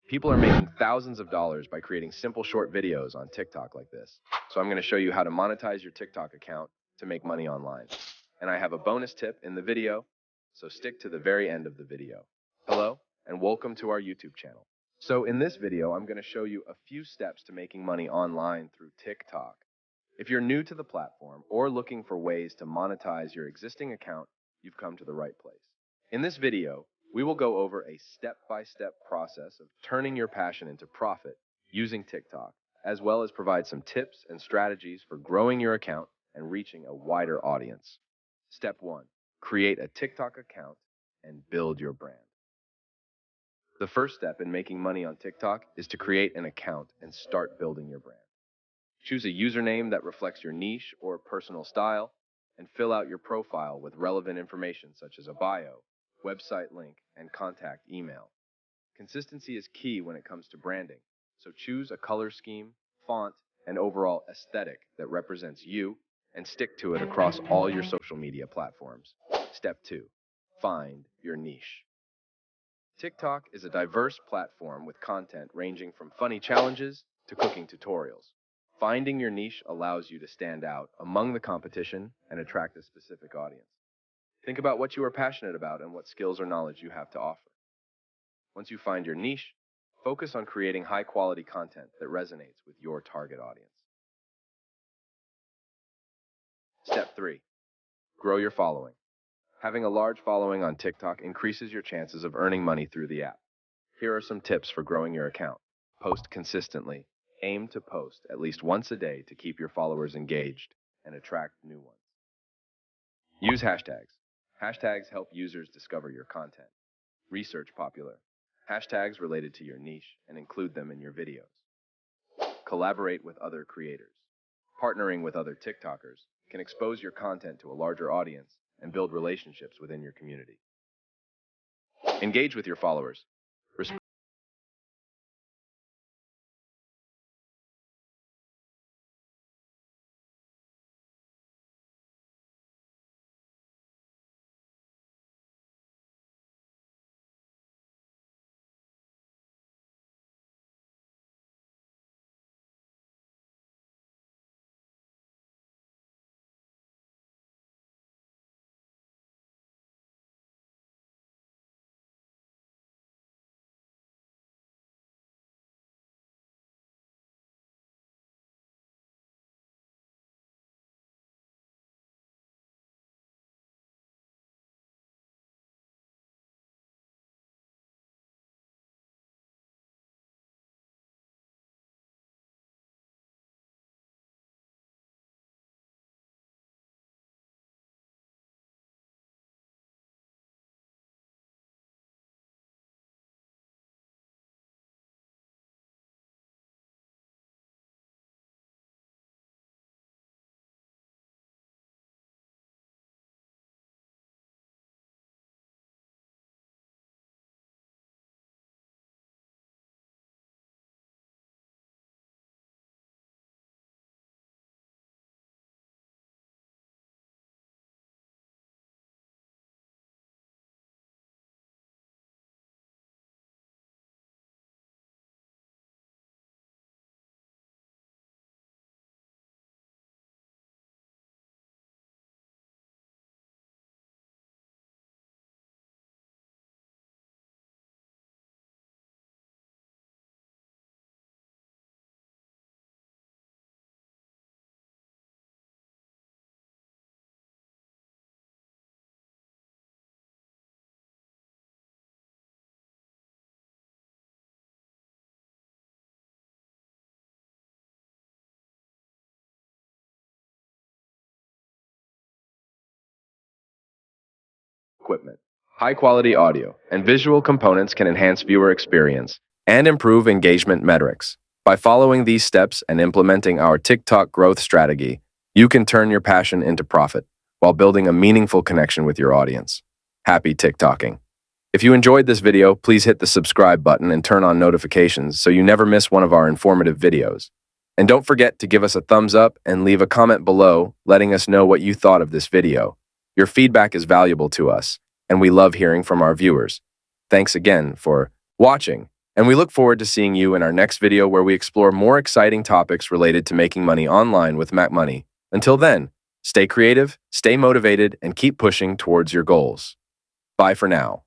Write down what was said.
People are making thousands of dollars by creating simple short videos on TikTok like this. So I'm going to show you how to monetize your TikTok account to make money online. And I have a bonus tip in the video, so stick to the very end of the video. Hello, and welcome to our YouTube channel. So in this video, I'm going to show you a few steps to making money online through TikTok. If you're new to the platform or looking for ways to monetize your existing account, you've come to the right place. In this video, we will go over a step-by-step process of turning your passion into profit using TikTok, as well as provide some tips and strategies for growing your account and reaching a wider audience. Step 1. Create a TikTok account and build your brand. The first step in making money on TikTok is to create an account and start building your brand. Choose a username that reflects your niche or personal style, and fill out your profile with relevant information such as a bio, website link, and contact email. Consistency is key when it comes to branding, so choose a color scheme, font, and overall aesthetic that represents you and stick to it across all your social media platforms. Step 2. Find your niche. TikTok is a diverse platform with content ranging from funny challenges to cooking tutorials. Finding your niche allows you to stand out among the competition and attract a specific audience. Think about what you are passionate about and what skills or knowledge you have to offer. Once you find your niche, focus on creating high-quality content that resonates with your target audience. Step 3. Grow your following. Having a large following on TikTok increases your chances of earning money through the app. Here are some tips for growing your account. Post consistently. Aim to post at least once a day to keep your followers engaged and attract new ones. Use hashtags. Hashtags help users discover your content. Research popular hashtags related to your niche and include them in your videos. Collaborate with other creators. Partnering with other TikTokers can expose your content to a larger audience and build relationships within your community. Engage with your followers. Equipment. High-quality audio and visual components can enhance viewer experience and improve engagement metrics. By following these steps and implementing our TikTok growth strategy, you can turn your passion into profit while building a meaningful connection with your audience. Happy TikToking. If you enjoyed this video, please hit the subscribe button and turn on notifications so you never miss one of our informative videos. And don't forget to give us a thumbs up and leave a comment below letting us know what you thought of this video. Your feedback is valuable to us, and we love hearing from our viewers. Thanks again for watching, And we look forward to seeing you in our next video where we explore more exciting topics related to making money online with MacMoney. Until then, stay creative, stay motivated, and keep pushing towards your goals. Bye for now.